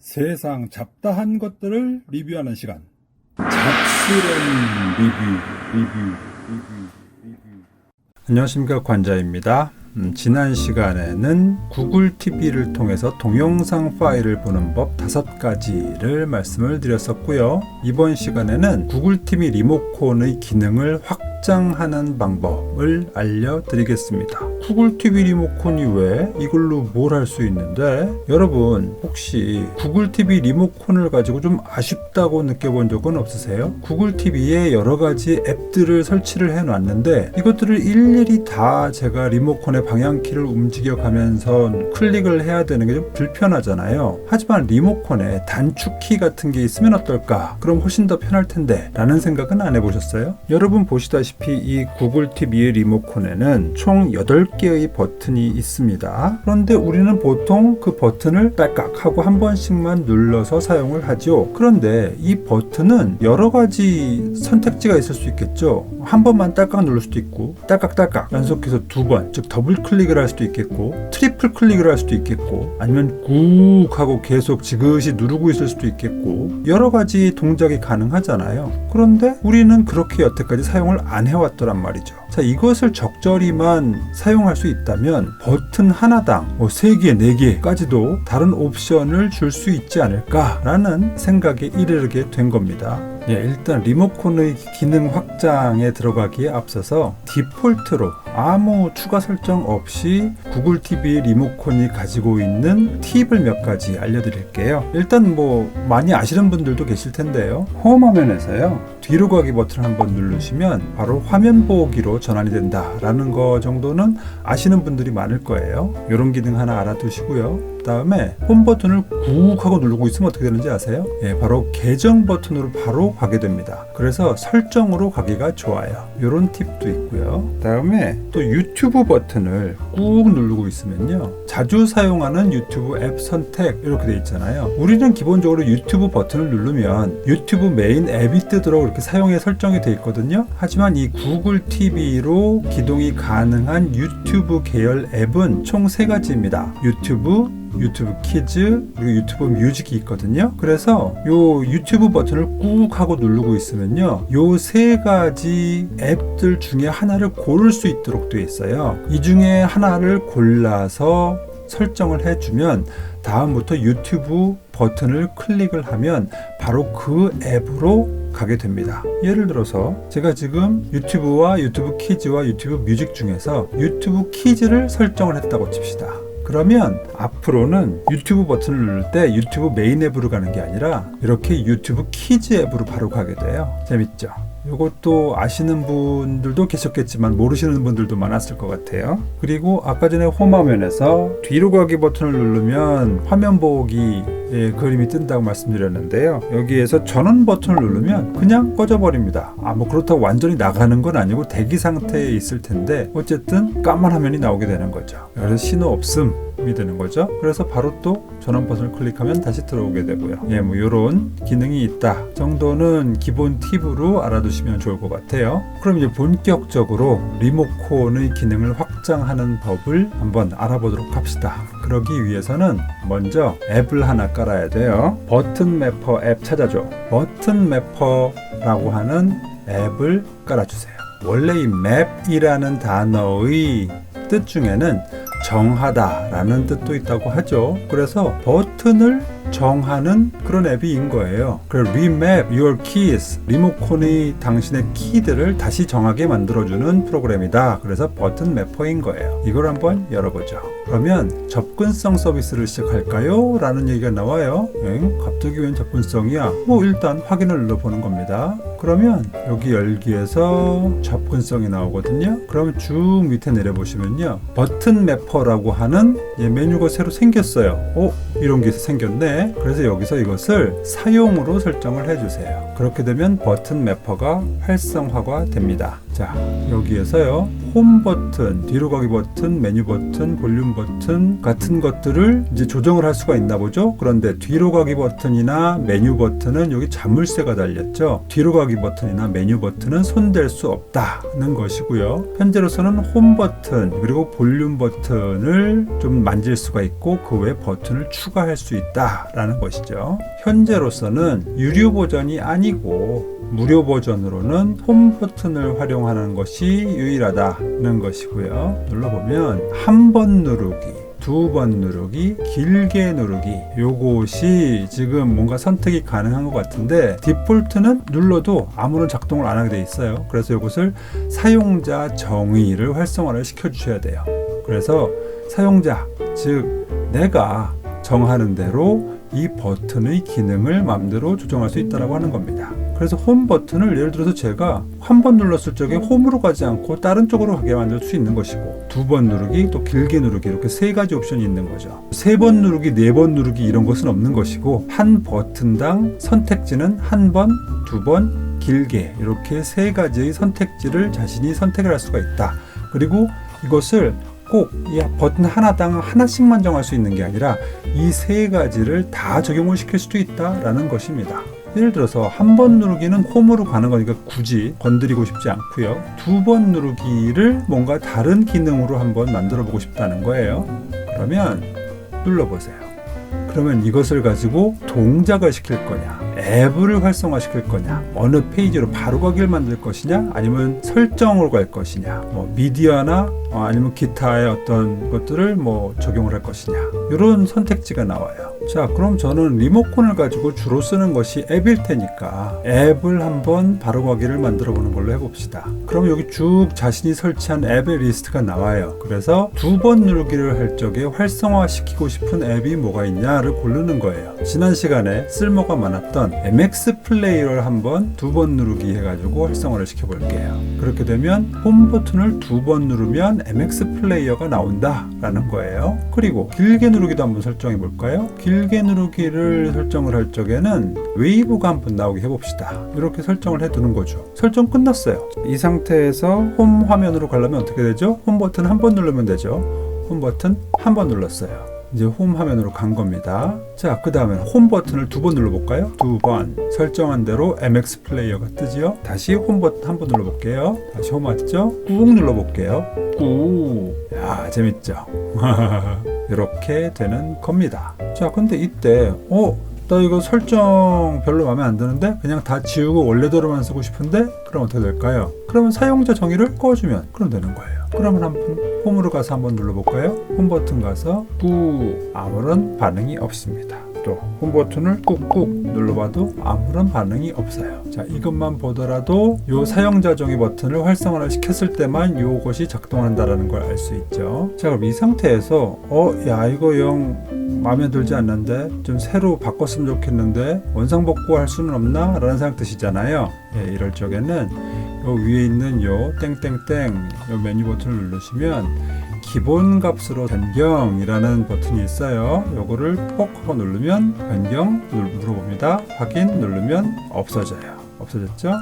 세상 잡다한 것들을 리뷰하는 시간. 잡스러운 리뷰. 안녕하십니까, 관자입니다. 지난 시간에는 구글 TV를 통해서 동영상 파일을 보는 법 5가지를 말씀을 드렸었고요. 이번 시간에는 구글 TV 리모컨의 기능을 확장하는 방법을 알려드리겠습니다. 구글 TV 리모컨이 왜 이걸로 뭘 할 수 있는데, 여러분 혹시 구글 TV 리모컨을 가지고 좀 아쉽다고 느껴본 적은 없으세요? 구글 TV에 여러 가지 앱들을 설치를 해놨는데 이것들을 일일이 다 제가 리모컨의 방향키를 움직여 가면서 클릭을 해야 되는 게 좀 불편하잖아요. 하지만 리모컨에 단축키 같은 게 있으면 어떨까? 그럼 훨씬 더 편할 텐데 라는 생각은 안 해보셨어요? 여러분 보시다시피 이 구글 TV의 리모컨에는 총 8개의 버튼이 있습니다. 그런데 우리는 보통 그 버튼을 딸깍 하고 한 번씩만 눌러서 사용을 하죠. 그런데 이 버튼은 여러 가지 선택지가 있을 수 있겠죠. 한 번만 딸깍 누를 수도 있고, 딸깍 연속해서 2번, 즉 더블 클릭을 할 수도 있겠고, 트리플 클릭을 할 수도 있겠고, 아니면 꾹 하고 계속 지그시 누르고 있을 수도 있겠고, 여러 가지 동작이 가능하잖아요. 그런데 우리는 그렇게 여태까지 사용을 안 해왔더란 말이죠. 자, 이것을 적절히만 사용할 수 있다면 버튼 하나당 3개, 4개까지도 다른 옵션을 줄 수 있지 않을까라는 생각에 이르게 된 겁니다. 일단 리모컨의 기능 확장에 들어가기에 앞서서 디폴트로 아무 추가 설정 없이 구글 TV 리모컨이 가지고 있는 팁을 몇 가지 알려드릴게요. 일단 많이 아시는 분들도 계실 텐데요. 홈 화면에서요, 뒤로 가기 버튼을 한번 누르시면 바로 화면 보기로 전환이 된다라는 거 정도는 아시는 분들이 많을 거예요. 이런 기능 하나 알아두시고요. 그 다음에 홈 버튼을 꾹 하고 누르고 있으면 어떻게 되는지 아세요? 바로 계정 버튼으로 바로 가게 됩니다. 그래서 설정으로 가기가 좋아요. 이런 팁도 있고요. 그 다음에 또 유튜브 버튼을 꾹 누르고 있으면요, 자주 사용하는 유튜브 앱 선택 이렇게 돼 있잖아요. 우리는 기본적으로 유튜브 버튼을 누르면 유튜브 메인 앱이 뜨도록 이렇게 사용에 설정이 돼 있거든요. 하지만 이 구글 TV로 기동이 가능한 유튜브 계열 앱은 총 3가지입니다. 유튜브 키즈, 그리고 유튜브 뮤직이 있거든요. 그래서 요 유튜브 버튼을 꾹 하고 누르고 있으면요, 요 3가지 앱들 중에 하나를 고를 수 있도록 되어 있어요. 이 중에 하나를 골라서 설정을 해주면 다음부터 유튜브 버튼을 클릭을 하면 바로 그 앱으로 가게 됩니다. 예를 들어서 제가 지금 유튜브와 유튜브 키즈와 유튜브 뮤직 중에서 유튜브 키즈를 설정을 했다고 칩시다. 그러면 앞으로는 유튜브 버튼을 누를 때 유튜브 메인 앱으로 가는 게 아니라 이렇게 유튜브 키즈 앱으로 바로 가게 돼요. 재밌죠? 이것도 아시는 분들도 계셨겠지만 모르시는 분들도 많았을 것 같아요. 그리고 아까 전에 홈 화면에서 뒤로 가기 버튼을 누르면 화면 보기의 그림이 뜬다고 말씀드렸는데요. 여기에서 전원 버튼을 누르면 그냥 꺼져버립니다. 그렇다고 완전히 나가는 건 아니고 대기 상태에 있을 텐데 어쨌든 까만 화면이 나오게 되는 거죠. 그래서 신호 없음이 되는 거죠. 그래서 바로 또 전원 버튼을 클릭하면 다시 들어오게 되고요. 이런 기능이 있다 정도는 기본 팁으로 알아두시면 좋을 것 같아요. 그럼 이제 본격적으로 리모컨의 기능을 확장하는 법을 한번 알아보도록 합시다. 그러기 위해서는 먼저 앱을 하나 깔아야 돼요. 버튼 매퍼 앱 찾아줘. 버튼 매퍼라고 하는 앱을 깔아주세요. 원래 이 맵이라는 단어의 뜻 중에는 정하다 라는 뜻도 있다고 하죠. 그래서 버튼을 정하는 그런 앱인 거예요. 그래서 Remap Your Keys, 리모컨이 당신의 키들을 다시 정하게 만들어주는 프로그램이다. 그래서 버튼 매퍼인 거예요. 이걸 한번 열어보죠. 그러면 접근성 서비스를 시작할까요? 라는 얘기가 나와요. 갑자기 웬 접근성이야? 일단 확인을 눌러보는 겁니다. 그러면 여기 열기에서 접근성이 나오거든요. 그러면 쭉 밑에 내려보시면요, 버튼 매퍼라고 하는 메뉴가 새로 생겼어요. 이런 게 생겼네. 그래서 여기서 이것을 사용으로 설정을 해주세요. 그렇게 되면 버튼 매퍼가 활성화가 됩니다. 자, 여기에서요, 홈 버튼, 뒤로 가기 버튼, 메뉴 버튼, 볼륨 버튼 같은 것들을 이제 조정을 할 수가 있나 보죠. 그런데 뒤로 가기 버튼이나 메뉴 버튼은 여기 자물쇠가 달렸죠. 뒤로 가기 버튼이나 메뉴 버튼은 손댈 수 없다는 것이고요. 현재로서는 홈 버튼 그리고 볼륨 버튼을 좀 만질 수가 있고 그 외 버튼을 추가할 수 있다라는 것이죠. 현재로서는 유료 버전이 아니고 무료 버전으로는 홈 버튼을 활용하는 것이 유일하다는 것이고요. 눌러보면 한 번 누르기, 두 번 누르기, 길게 누르기, 요것이 지금 뭔가 선택이 가능한 것 같은데 디폴트는 눌러도 아무런 작동을 안 하게 돼 있어요. 그래서 이것을 사용자 정의를 활성화를 시켜 주셔야 돼요. 그래서 사용자, 즉 내가 정하는 대로 이 버튼의 기능을 마음대로 조정할 수 있다고 하는 겁니다. 그래서 홈 버튼을 예를 들어서 제가 한 번 눌렀을 적에 홈으로 가지 않고 다른 쪽으로 가게 만들 수 있는 것이고, 두 번 누르기, 또 길게 누르기, 이렇게 세 가지 옵션이 있는 거죠. 세 번 누르기, 네 번 누르기 이런 것은 없는 것이고, 한 버튼당 선택지는 한 번, 두 번, 길게 이렇게 세 가지의 선택지를 자신이 선택을 할 수가 있다. 그리고 이것을 꼭 이 버튼 하나당 하나씩만 정할 수 있는 게 아니라 이 세 가지를 다 적용을 시킬 수도 있다라는 것입니다. 예를 들어서 한 번 누르기는 홈으로 가는 거니까 굳이 건드리고 싶지 않고요. 두 번 누르기를 뭔가 다른 기능으로 한번 만들어 보고 싶다는 거예요. 그러면 눌러보세요. 그러면 이것을 가지고 동작을 시킬 거냐, 앱을 활성화시킬 거냐, 어느 페이지로 바로 가기를 만들 것이냐, 아니면 설정으로 갈 것이냐, 미디어나 아니면 기타의 어떤 것들을 적용을 할 것이냐, 이런 선택지가 나와요. 자, 그럼 저는 리모컨을 가지고 주로 쓰는 것이 앱일 테니까 앱을 한번 바로 가기를 만들어 보는 걸로 해봅시다. 그럼 여기 쭉 자신이 설치한 앱의 리스트가 나와요. 그래서 두 번 누르기를 할 적에 활성화시키고 싶은 앱이 뭐가 있냐를 고르는 거예요. 지난 시간에 쓸모가 많았던 MX 플레이어를 한번 두 번 누르기 해가지고 활성화를 시켜볼게요. 그렇게 되면 홈 버튼을 두 번 누르면 MX 플레이어가 나온다 라는 거예요. 그리고 길게 누르기도 한번 설정해 볼까요? 길게 누르기를 설정을 할 적에는 웨이브가 한번 나오게 해봅시다. 이렇게 설정을 해두는 거죠. 설정 끝났어요. 이 상태에서 홈 화면으로 가려면 어떻게 되죠? 홈 버튼 한 번 누르면 되죠. 홈 버튼 한 번 눌렀어요. 이제 홈 화면으로 간 겁니다. 자, 그 다음에 홈 버튼을 두 번 눌러볼까요? 두 번. 설정한 대로 MX 플레이어가 뜨지요. 다시 홈 버튼 한 번 눌러볼게요. 다시 홈 왔죠? 꾹 눌러볼게요. 꾹. 야, 재밌죠? 이렇게 되는 겁니다. 자, 근데 이때 나 이거 설정 별로 마음에 안 드는데 그냥 다 지우고 원래대로만 쓰고 싶은데 그럼 어떻게 될까요? 그러면 사용자 정의를 꺼주면 그럼 되는 거예요. 그러면 한번 홈으로 가서 한번 눌러볼까요? 홈 버튼 가서 꾹. 아무런 반응이 없습니다. 또 홈 버튼을 꾹꾹 눌러봐도 아무런 반응이 없어요. 자, 이것만 보더라도 요 사용자 정의 버튼을 활성화를 시켰을 때만 요것이 작동한다라는 걸 알 수 있죠. 자, 그럼 이 상태에서 야, 이거 영 마음에 들지 않는데 좀 새로 바꿨으면 좋겠는데 원상복구 할 수는 없나? 라는 생각 드시잖아요. 예, 이럴 적에는 요 위에 있는 요 땡땡땡 요 메뉴 버튼을 누르시면 기본 값으로 변경이라는 버튼이 있어요. 요거를 콕 하고 누르면 변경 물어봅니다. 확인 누르면 없어져요. 없어졌죠?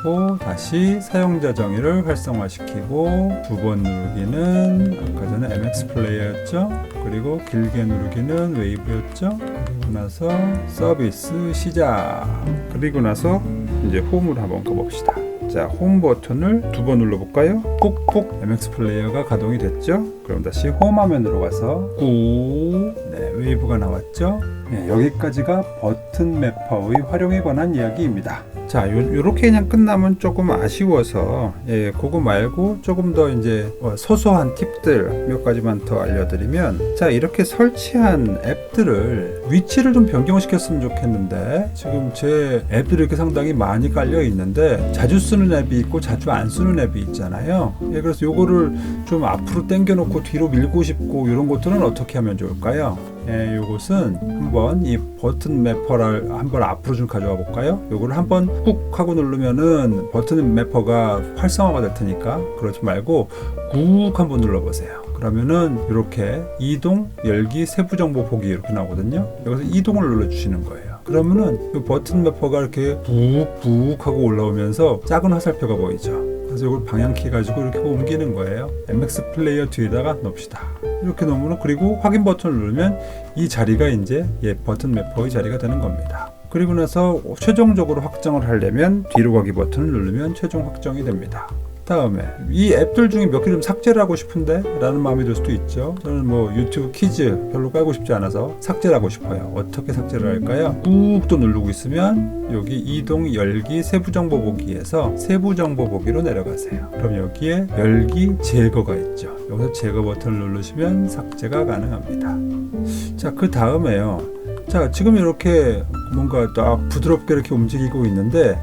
그리고 다시 사용자 정의를 활성화시키고 두 번 누르기는 아까 전에 MX 플레이어였죠? 그리고 길게 누르기는 웨이브였죠? 그리고 나서 서비스 시작. 그리고 나서 이제 홈으로 한번 가봅시다. 자, 홈 버튼을 두 번 눌러볼까요? 꾹꾹. MX 플레이어가 가동이 됐죠? 그럼 다시 홈 화면으로 가서 꾹. 네, 웨이브가 나왔죠? 네, 여기까지가 버튼 매퍼의 활용에 관한 이야기입니다. 자, 요렇게 그냥 끝나면 조금 아쉬워서 그거 말고 조금 더 이제 소소한 팁들 몇 가지만 더 알려드리면, 자, 이렇게 설치한 앱들을 위치를 좀 변경시켰으면 좋겠는데 지금 제 앱들이 이렇게 상당히 많이 깔려 있는데 자주 쓰는 앱이 있고 자주 안 쓰는 앱이 있잖아요. 그래서 요거를 좀 앞으로 당겨 놓고 뒤로 밀고 싶고 이런 것들은 어떻게 하면 좋을까요? 요것은 한번 이 버튼 매퍼를 한번 앞으로 좀 가져와 볼까요? 요거를 한번 꾹 하고 누르면은 버튼 매퍼가 활성화가 될 테니까 그러지 말고 꾹 한번 눌러보세요. 그러면은 이렇게 이동, 열기, 세부 정보 보기 이렇게 나오거든요. 여기서 이동을 눌러주시는 거예요. 그러면은 이 버튼 매퍼가 이렇게 북북 하고 올라오면서 작은 화살표가 보이죠. 그래서 이걸 방향키 가지고 이렇게 옮기는 거예요. MX 플레이어 뒤에다가 넣읍시다. 이렇게 놓으면, 그리고 확인 버튼을 누르면 이 자리가 이제 버튼 매퍼의 자리가 되는 겁니다. 그리고 나서 최종적으로 확정을 하려면 뒤로 가기 버튼을 누르면 최종 확정이 됩니다. 다음에 이 앱들 중에 몇 개 좀 삭제를 하고 싶은데 라는 마음이 들 수도 있죠. 저는 뭐 유튜브 키즈 별로 깔고 싶지 않아서 삭제를 하고 싶어요. 어떻게 삭제를 할까요? 꾹 또 누르고 있으면 여기 이동 열기 세부 정보 보기에서 세부 정보 보기로 내려가세요. 그럼 여기에 열기 제거가 있죠. 여기서 제거 버튼을 누르시면 삭제가 가능합니다. 자, 그 다음에요. 자, 지금 이렇게 뭔가 딱 부드럽게 이렇게 움직이고 있는데,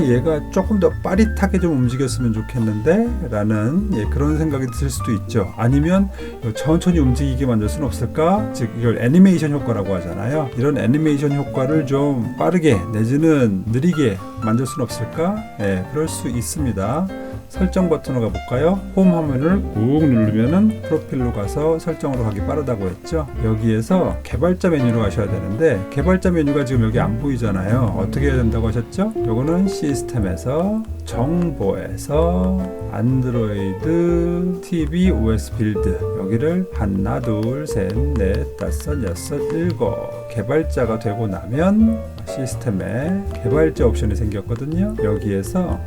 얘가 조금 더 빠릿하게 좀 움직였으면 좋겠는데 라는 그런 생각이 들 수도 있죠. 아니면 천천히 움직이게 만들 수는 없을까? 즉 이걸 애니메이션 효과라고 하잖아요. 이런 애니메이션 효과를 좀 빠르게 내지는 느리게 만들 수는 없을까? 그럴 수 있습니다. 설정 버튼으로 가볼까요? 홈 화면을 꾹 누르면은 프로필로 가서 설정으로 가기 빠르다고 했죠. 여기에서 개발자 메뉴로 가셔야 되는데, 개발자 메뉴가 지금 여기 안 보이잖아요. 어떻게 해야 된다고 하셨죠? 요거는 시스템에서 정보에서 안드로이드 TV OS 빌드, 여기를 하나 둘 셋 넷 다섯 여섯 일곱 개발자가 되고 나면 시스템에 개발자 옵션이 생겼거든요. 여기에서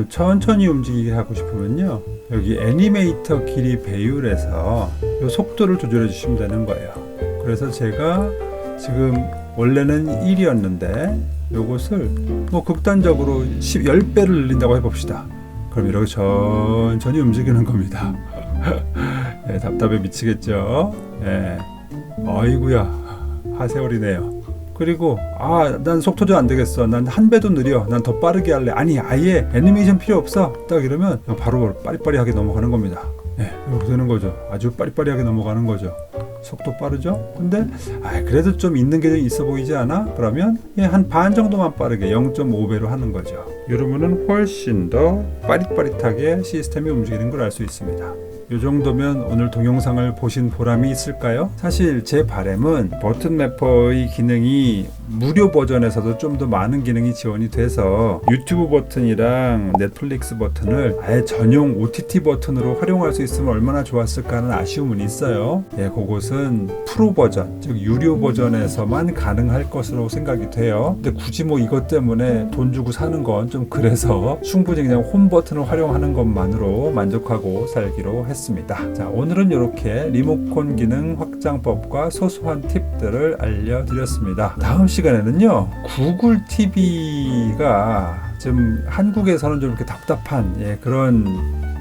천천히 움직이게 하고 싶으면요, 여기 애니메이터 길이 배율에서 이 속도를 조절해 주시면 되는 거예요. 그래서 제가 지금 원래는 1이었는데 요것을 뭐 극단적으로 10배를 늘린다고 해봅시다. 그럼 이렇게 천천히 움직이는 겁니다. 답답해 미치겠죠. 어이구야, 하세월이네요. 그리고 난 속도 좀 안 되겠어, 난 한 배도 느려, 난 더 빠르게 할래, 아니 아예 애니메이션 필요 없어, 딱 이러면 바로 빠리빠리하게 넘어가는 겁니다. 이렇게 되는 거죠. 아주 빠리빠리하게 넘어가는 거죠. 속도 빠르죠? 근데 그래도 좀 있는 게 좀 있어 보이지 않아? 그러면 한 반 정도만 빠르게 0.5배로 하는 거죠. 이러면은 훨씬 더 빠릿빠릿하게 시스템이 움직이는 걸 알 수 있습니다. 이 정도면 오늘 동영상을 보신 보람이 있을까요? 사실 제 바람은 버튼 매퍼의 기능이 무료 버전에서도 좀 더 많은 기능이 지원이 돼서 유튜브 버튼이랑 넷플릭스 버튼을 아예 전용 OTT 버튼으로 활용할 수 있으면 얼마나 좋았을까 하는 아쉬움은 있어요. 그것은 프로 버전, 즉 유료 버전에서만 가능할 것으로 생각이 돼요. 근데 굳이 뭐 이것 때문에 돈 주고 사는 건 좀 그래서 충분히 그냥 홈 버튼을 활용하는 것만으로 만족하고 살기로 했습니다. 자, 오늘은 이렇게 리모컨 기능 확장법과 소소한 팁들을 알려드렸습니다. 다음 시간에는요, 구글 TV가 지금 한국에서는 좀 이렇게 답답한 그런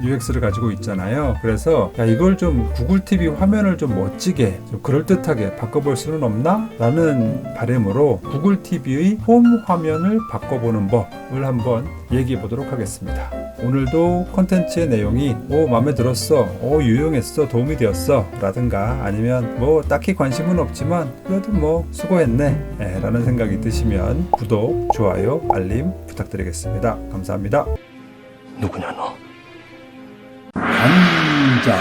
UX를 가지고 있잖아요. 그래서 이걸 좀 구글 TV 화면을 좀 멋지게, 좀 그럴듯하게 바꿔볼 수는 없나? 라는 바람으로 구글 TV의 홈 화면을 바꿔보는 법을 한번 얘기해 보도록 하겠습니다. 오늘도 컨텐츠의 내용이 마음에 들었어, 유용했어, 도움이 되었어 라든가, 아니면 뭐 딱히 관심은 없지만 그래도 뭐 수고했네 라는 생각이 드시면 구독, 좋아요, 알림 부탁드리겠습니다. 감사합니다. 누구냐 너? 감자